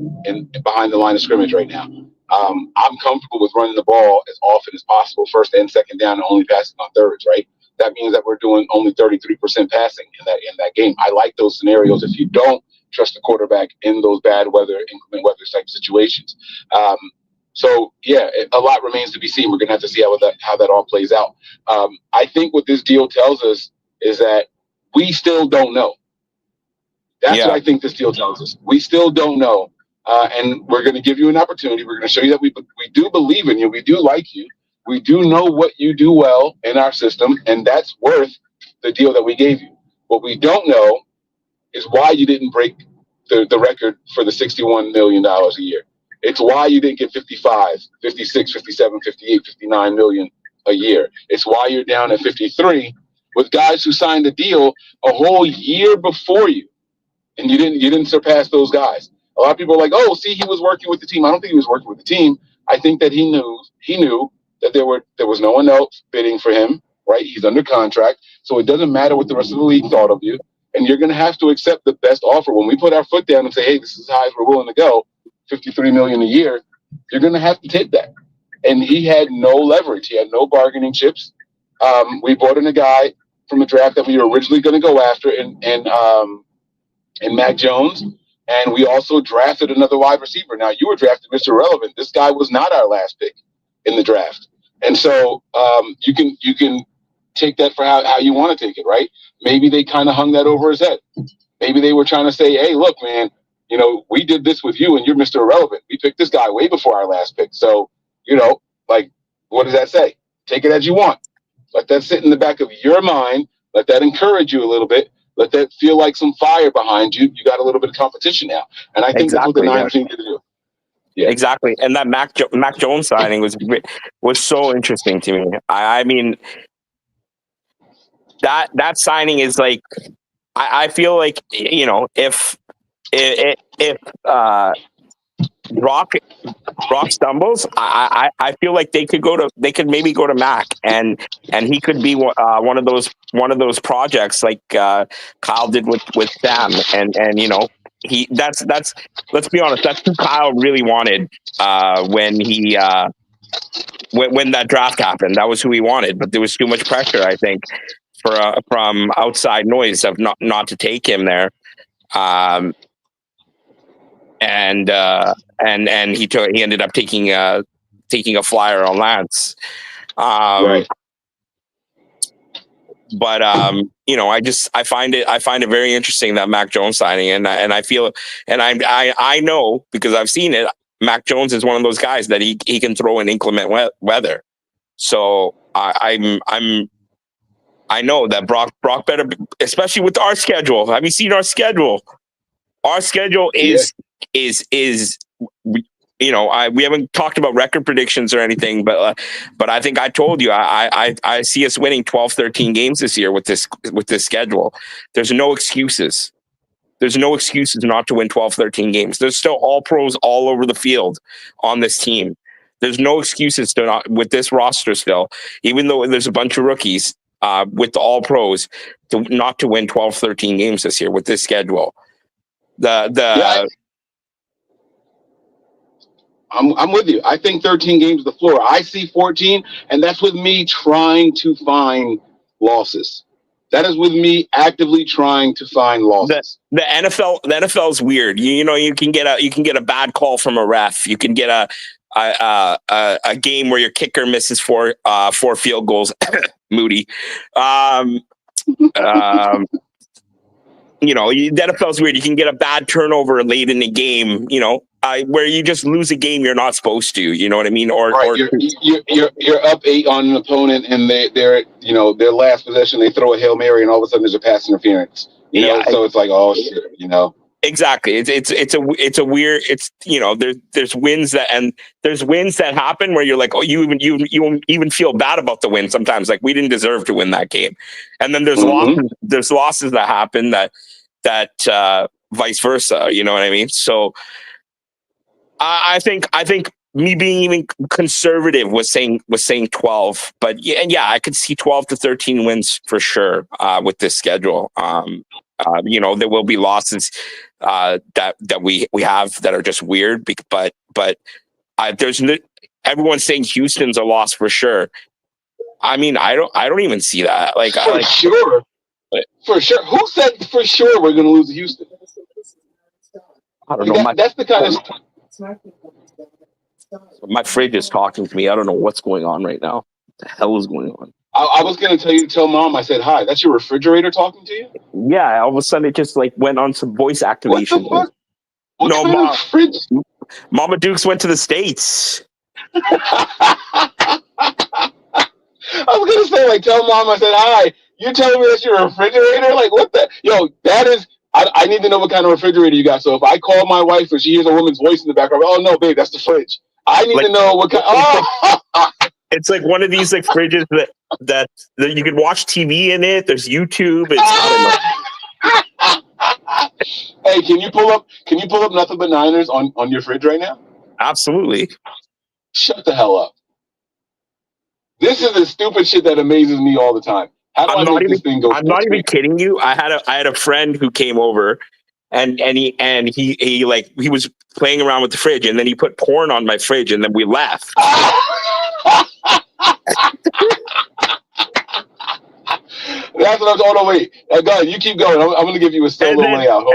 behind the line of scrimmage right now. I'm comfortable with running the ball as often as possible, first and second down, and only passing on thirds, right? That means that we're doing only 33% passing in that game. I like those scenarios if you don't trust the quarterback in those bad weather, inclement weather type situations. So yeah, a lot remains to be seen. We're gonna have to see how that all plays out. I think what this deal tells us is that we still don't know. That's what I think this deal tells us. We still don't know, and we're going to give you an opportunity. We're going to show you that we do believe in you. We do like you. We do know what you do well in our system, and that's worth the deal that we gave you. What we don't know is why you didn't break the record for the $61 million a year. It's why you didn't get 55, 56, 57, 58, 59 million a year. It's why you're down at 53 with guys who signed a deal a whole year before you, and you didn't surpass those guys. A lot of people are like, "Oh, see, he was working with the team." I don't think he was working with the team. I think that he knew that there was no one else bidding for him, right? He's under contract, so it doesn't matter what the rest of the league thought of you, and you're going to have to accept the best offer. When we put our foot down and say, "Hey, this is as high as we're willing to go, $53 million a year," you're going to have to take that. And he had no leverage. He had no bargaining chips. We brought in a guy from a draft that we were originally going to go after, and Mac Jones, and we also drafted another wide receiver. Now, you were drafted Mr. Irrelevant. This guy was not our last pick in the draft. And so you can take that for how you want to take it, right? Maybe they kind of hung that over his head. Maybe they were trying to say, "Hey, look, man, we did this with you, and you're Mr. Irrelevant. We picked this guy way before our last pick. So, what does that say? Take it as you want. Let that sit in the back of your mind. Let that encourage you a little bit. Let that feel like some fire behind you. You got a little bit of competition now." And I think that's what the Niners need to do. Yeah. Exactly. And that Mac Jones signing was so interesting to me. I mean, that signing is like, I feel like, if Brock stumbles, I feel like they could maybe go to Mac, and he could be one of those projects like Kyle did with Sam, and that's let's be honest, that's who Kyle really wanted when that draft happened. That was who he wanted, but there was too much pressure, I think, from outside noise of not to take him there. And he ended up taking a flyer on Lance. Right. But I find it very interesting, that Mac Jones signing, and I feel, and I know, because I've seen it, Mac Jones is one of those guys that he can throw in inclement weather. So I know that Brock better, especially with our schedule. Have you seen our schedule? Our schedule is we haven't talked about record predictions or anything, but I think I told you I see us winning 12-13 games this year with this schedule. There's no excuses. There's no excuses not to win 12-13 games. There's still all pros all over the field on this team. There's no excuses to not, with this roster still, even though there's a bunch of rookies with the all pros, not to win 12-13 games this year with this schedule. I'm with you. I think 13 games is the floor. I see 14, and that's with me trying to find losses. That is with me actively trying to find losses. The NFL is weird. You can get a bad call from a ref. You can get a game where your kicker misses four field goals. Moody. The NFL's weird. You can get a bad turnover late in the game, where you just lose a game you're not supposed to. You know what I mean? Or you're up 8 on an opponent, and they're their last possession, they throw a Hail Mary, and all of a sudden there's a pass interference You know, so it's like, oh shit, you know. Exactly. It's a weird. It's, you know, there's wins that happen where you're like, oh, you even feel bad about the win sometimes. Like, we didn't deserve to win that game, and then there's losses that happen that vice versa. You know what I mean? So I think me being even conservative was saying 12, but yeah, I could see 12 to 13 wins for sure with this schedule. You know, there will be losses that we have that are just weird, but everyone's saying Houston's a loss for sure. I mean, I don't even see that. Like, sure. For sure. Who said for sure we're going to lose to Houston? I don't know. That's the kind of... My fridge is talking to me. I don't know what's going on right now. What the hell is going on? I was going to tell Mom, I said, hi, that's your refrigerator talking to you? Yeah, all of a sudden it just like went on some voice activation. What the fuck? What kind of fridge? Mama Dukes went to the States. I was going to say, like, tell Mom, I said, hi, you telling me that's your refrigerator? Like, what the? Yo, that is... I need to know what kind of refrigerator you got. So if I call my wife and she hears a woman's voice in the background, oh, no, babe, that's the fridge. I need to know what kind... Oh! It's like one of these like fridges that you can watch TV in it. There's YouTube. Hey, can you pull up Nothing But Niners on your fridge right now? Absolutely. Shut the hell up. This is the stupid shit that amazes me all the time. How do I make this thing go? I'm not even kidding you. I had a friend who came over and he was playing around with the fridge, and then he put porn on my fridge, and then we left. That's what I'm talking about. Wait, go ahead. You keep going. I'm going to give you a solo layout.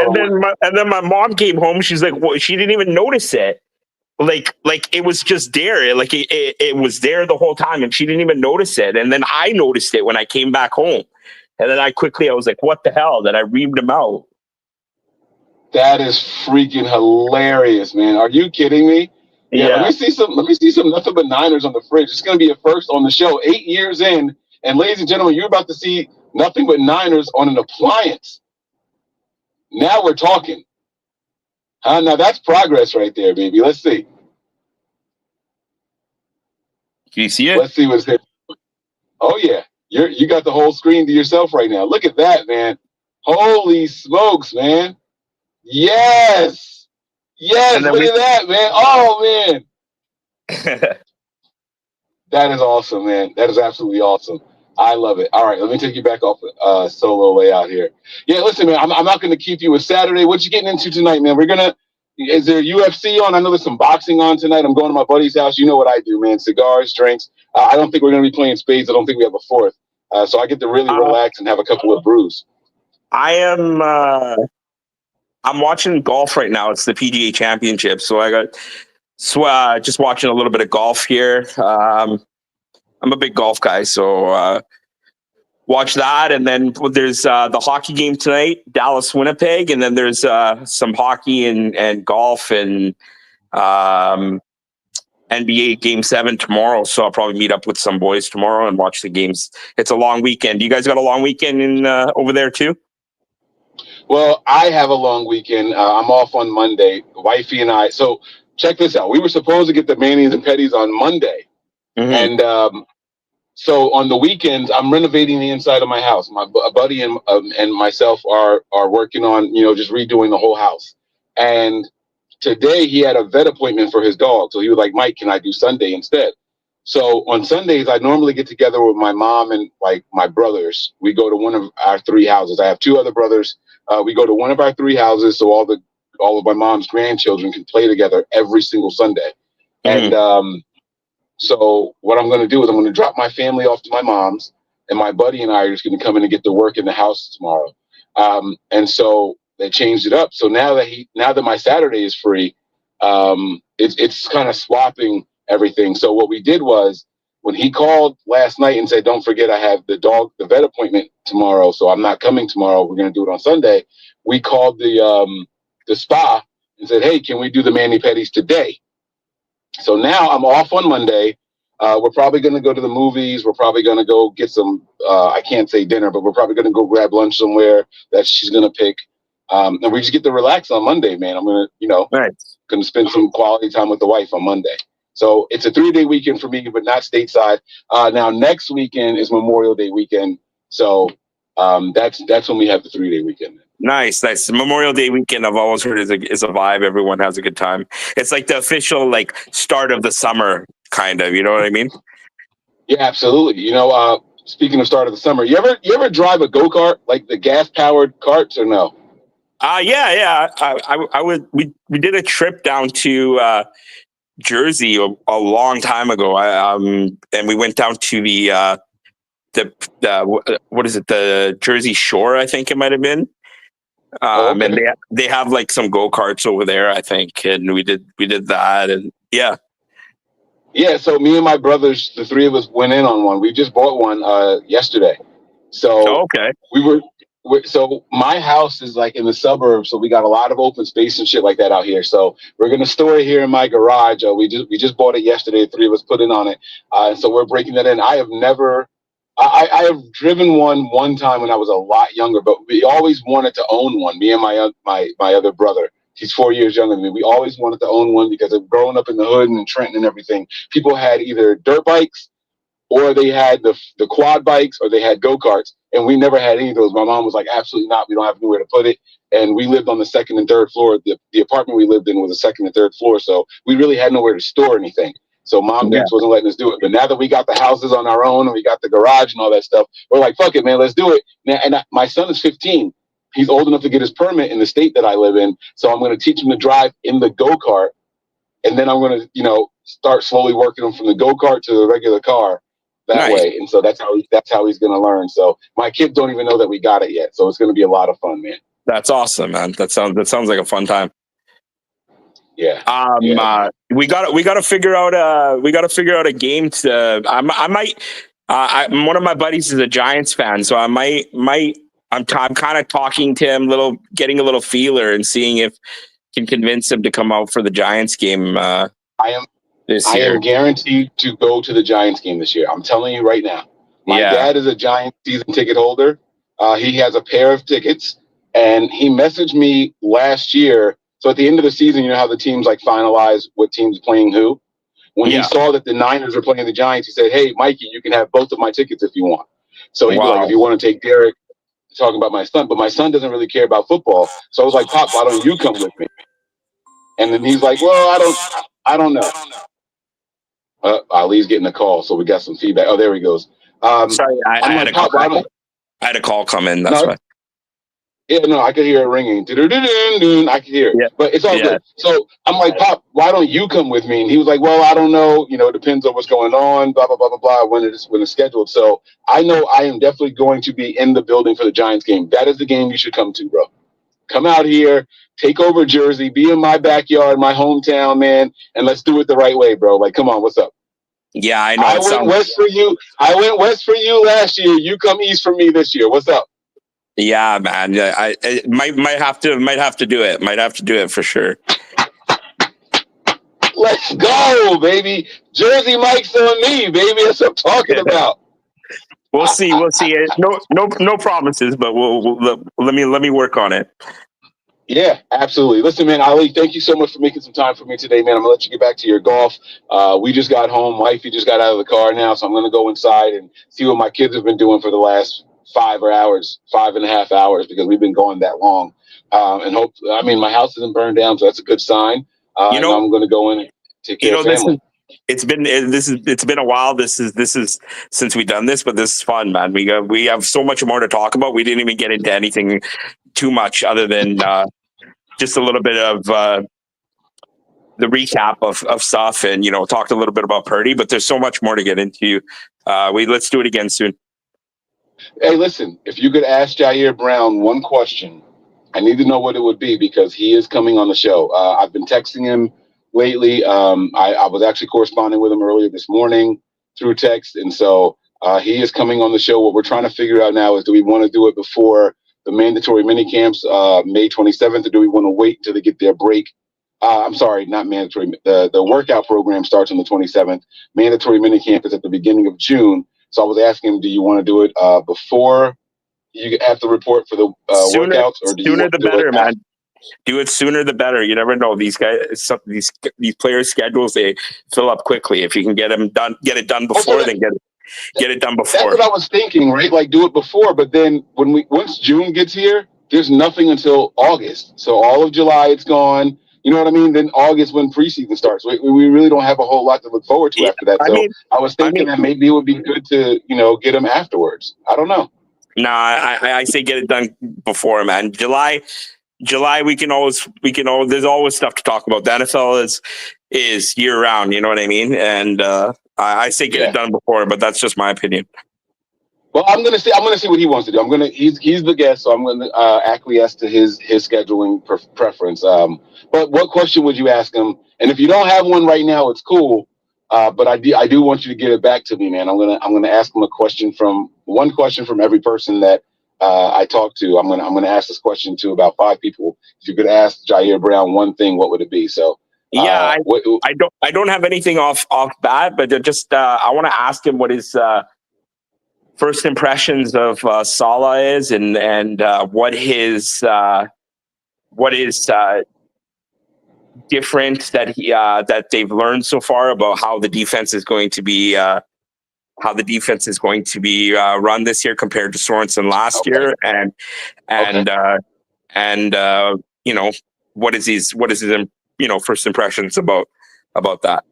And then my mom came home. She's like, well, she didn't even notice it. Like it was just there. Like it was there the whole time, and she didn't even notice it. And then I noticed it when I came back home. And then I was like, what the hell? Then I reamed him out. That is freaking hilarious, man. Are you kidding me? Yeah. Let me see some Nothing But Niners on the fridge. It's going to be a first on the show. 8 years in, and ladies and gentlemen, you're about to see Nothing But Niners on an appliance. Now we're talking. Now that's progress right there, baby. Let's see. Can you see it? Let's see what's there. Oh yeah, you got the whole screen to yourself right now. Look at that, man. Holy smokes, man. Yes. Look at that, man. Oh man. That is awesome, man. That is absolutely awesome. I love it. All right, let me take you back off solo layout here. Yeah, listen, man, I'm not going to keep you with Saturday. What you getting into tonight, man? Is there UFC on? I know there's some boxing on tonight. I'm going to my buddy's house. You know what I do, man. Cigars, drinks. I don't think we're going to be playing spades. I don't think we have a fourth. So I get to really relax and have a couple of brews. I'm watching golf right now. It's the PGA Championship. So I got just watching a little bit of golf here. I'm a big golf guy, so watch that. And then there's the hockey game tonight, Dallas Winnipeg, and then there's some hockey and golf and NBA Game 7 tomorrow. So I'll probably meet up with some boys tomorrow and watch the games. It's a long weekend. You guys got a long weekend over there too? Well, I have a long weekend. I'm off on Monday. Wifey and I. So check this out. We were supposed to get the Mannies and Petties on Monday. Mm-hmm. And so on the weekends, I'm renovating the inside of my house. My buddy and myself are working on, just redoing the whole house. And today he had a vet appointment for his dog. So he was like, Mike, can I do Sunday instead? So on Sundays, I normally get together with my mom and like my brothers. We go to one of our three houses. I have two other brothers. We go to one of our three houses. So all of my mom's grandchildren can play together every single Sunday. Mm-hmm. And, so what I'm going to do is I'm going to drop my family off to my mom's, and my buddy and I are just going to come in and get to work in the house tomorrow. And so they changed it up. So now that my Saturday is free, it's kind of swapping everything. So what we did was when he called last night and said, don't forget, I have the vet appointment tomorrow. So I'm not coming tomorrow. We're going to do it on Sunday. We called the spa and said, hey, can we do the Mani Pedis today? So now I'm off on Monday. We're probably going to go to the movies. We're probably going to go get some, I can't say dinner, but we're probably going to go grab lunch somewhere that she's going to pick. And we just get to relax on Monday, man. I'm going to, Nice. going to spend some quality time with the wife on Monday. So it's a 3-day weekend for me, but not stateside. Now, next weekend is Memorial Day weekend. So that's when we have the 3-day weekend. Nice. Memorial Day weekend, I've always heard is a vibe. Everyone has a good time. It's like the official start of the summer, kind of. You know what I mean? Yeah, absolutely. Speaking of start of the summer, you ever drive a go-kart, like the gas-powered carts, or no? Yeah. We did a trip down to Jersey a long time ago. And we went down to the what is it? The Jersey Shore, I think it might have been. Okay. And they have some go-karts over there, I think, and we did that, and yeah. So me and my brothers, the three of us, went in on one. We just bought one yesterday. So Okay. So my house is in the suburbs, so we got a lot of open space and shit like that out here. So we're gonna store it here in my garage. We just bought it yesterday. The three of us put in on it, so we're breaking that in. I have driven one time when I was a lot younger, but we always wanted to own one. Me and my other brother. He's 4 years younger than me. We always wanted to own one because of growing up in the hood and Trenton and everything. People had either dirt bikes, or they had the quad bikes, or they had go-karts, and we never had any of those. My mom was like, absolutely not. We don't have anywhere to put it. And we lived on the second and third floor. The apartment we lived in was the second and third floor, so we really had nowhere to store anything. So Mom Dukes wasn't letting us do it. But now that we got the houses on our own and we got the garage and all that stuff, we're like, fuck it, man, let's do it. Now, and my son is 15. He's old enough to get his permit in the state that I live in. So I'm going to teach him to drive in the go-kart. And then I'm going to, start slowly working him from the go-kart to the regular car that way. And so that's how he's going to learn. So my kids don't even know that we got it yet. So it's going to be a lot of fun, man. That's awesome, man. That sounds like a fun time. Yeah. We got to figure out a game to. I'm one of my buddies is a Giants fan, so I'm kind of talking to him, getting a little feeler and seeing if I can convince him to come out for the Giants game. I am guaranteed to go to the Giants game this year. I'm telling you right now. My dad is a Giants season ticket holder. He has a pair of tickets, and he messaged me last year. So at the end of the season, you know how the teams finalize what team's playing who? When he saw that the Niners were playing the Giants, he said, hey, Mikey, you can have both of my tickets if you want. So he'd be like, if you want to take Derek, talking about my son, but my son doesn't really care about football. So I was like, Pop, why don't you come with me? And then he's like, well, I don't know. Ali's getting a call, so we got some feedback. Oh, there he goes. Sorry, I had a call come in. That's why. Yeah, no, I could hear it ringing. I could hear it. Yeah. But it's all good. So I'm like, Pop, why don't you come with me? And he was like, well, I don't know. It depends on what's going on, blah, blah, blah, blah, blah, when it's scheduled. So I know I am definitely going to be in the building for the Giants game. That is the game you should come to, bro. Come out here, take over Jersey, be in my backyard, my hometown, man, and let's do it the right way, bro. Come on, what's up? Yeah, I know. I went west for you. I went west for you last year. You come east for me this year. What's up? Yeah, man. Yeah, I might have to do it. Might have to do it for sure. Let's go, baby. Jersey Mike's on me, baby. That's what I'm talking about. We'll see. No promises, but we'll let me work on it. Yeah, absolutely. Listen, man, Ali, thank you so much for making some time for me today, man. I'm gonna let you get back to your golf. We just got home. Wifey just got out of the car now, so I'm gonna go inside and see what my kids have been doing for the last 5.5 hours, because we've been going that long. And my house isn't burned down, so that's a good sign. And I'm gonna go in and take care of family. It's been a while. This is since we've done this, but this is fun, man. We have so much more to talk about. We didn't even get into anything too much other than just a little bit of the recap of stuff, and talked a little bit about Purdy. But there's so much more to get into. Let's do it again soon. Hey, listen, if you could ask Jair Brown one question, I need to know what it would be, because he is coming on the show. I've been texting him lately. I was actually corresponding with him earlier this morning through text. And so he is coming on the show. What we're trying to figure out now is, do we want to do it before the mandatory mini camps, May 27th, or do we want to wait until they get their break I'm sorry, not mandatory. The workout program starts on the 27th. Mandatory minicamp is at the beginning of June. So I was asking him, do you want to do it before you have to report for the workouts, or do you sooner want the to do better, it man. after? Do it sooner the better. You never know. These guys, these players' schedules, they fill up quickly. If you can get it done before, then get it done That's before. what I was thinking, right? Like do it before, but then once June gets here, there's nothing until August. So all of July it's gone. You know what I mean? Then August when preseason starts. We really don't have a whole lot to look forward to Yeah, after that. So I was thinking that maybe it would be good to, get them afterwards. I don't know. No, I say get it done before, man. July we can always there's always stuff to talk about. The NFL is year round, you know what I mean? And I say get it done before, but that's just my opinion. Well, I'm gonna see what he wants to do. He's the guest, so I'm gonna acquiesce to his scheduling preference. But what question would you ask him? And if you don't have one right now, it's cool. But I do want you to get it back to me, man. I'm gonna ask him one question from every person that I talk to. I'm gonna ask this question to about 5 people. If you could ask Jair Brown one thing, what would it be? So yeah, I don't have anything off bat, but just I want to ask him what his first impressions of Saleh is, and what is different that they've learned so far about how the defense is going to be run this year compared to Sorensen last year, and what is his first impressions about that.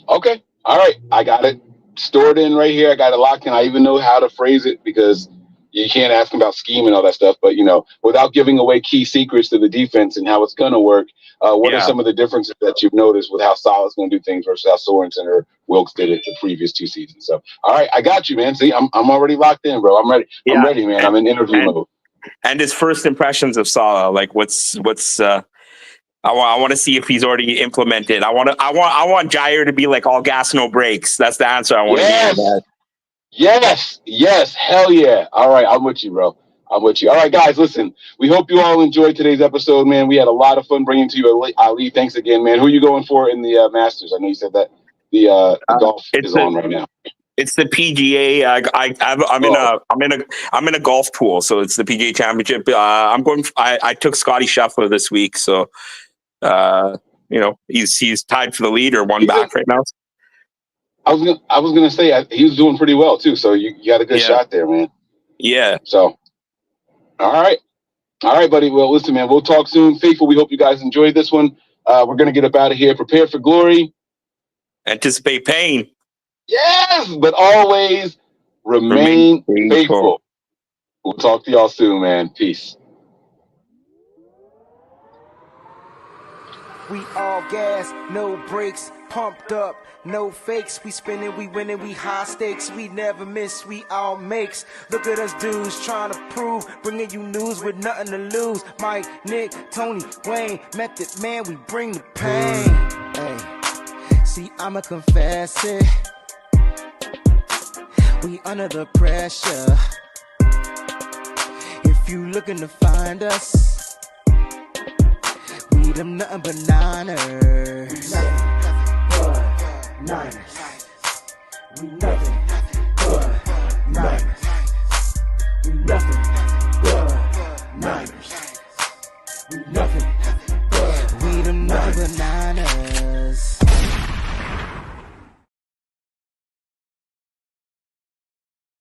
Okay, all right, I got it stored in right here. I got it locked in. I even know how to phrase it because you can't ask him about scheme and all that stuff, but without giving away key secrets to the defense and how it's going to work. What are some of the differences that you've noticed with how Saleh's going to do things versus how Sorensen or Wilkes did it the previous 2 seasons? So, all right, I got you, man. See, I'm already locked in, bro. I'm ready. Yeah. I'm ready, man. I'm in interview mode. And his first impressions of Saleh, like what's I want to see if he's already implemented. I want Jair to be like all gas, no brakes. That's the answer I want to hear. Yes, hell yeah. All right, I'm with you, bro. I'm with you. All right, guys, listen, we hope you all enjoyed today's episode, man. We had a lot of fun bringing to you Ali. Thanks again, man. Who are you going for in the Masters? I know you said that the golf is on right now. It's the PGA. I'm in a golf pool, so it's the PGA Championship. I took Scotty Scheffler this week, so he's tied for the lead or one back right now. I was gonna say he was doing pretty well too. So you got a good shot there, man. Yeah. So, all right, buddy. Well, listen, man. We'll talk soon. Faithful. We hope you guys enjoyed this one. We're gonna get up out of here. Prepare for glory. Anticipate pain. Yes, but always remain faithful. We'll talk to y'all soon, man. Peace. We all gas, no brakes, pumped up, no fakes. We spinning, we winning, we high stakes. We never miss, we all makes. Look at us dudes trying to prove, bringing you news with nothing to lose. Mike, Nick, Tony, Wayne, Method Man, we bring the pain. Hey, see, I'ma confess it. We under the pressure. If you looking to find us, we them nothing but Niners. We nothing but Niners. We nothing but Niners. We nothing but We them nothing but Niners.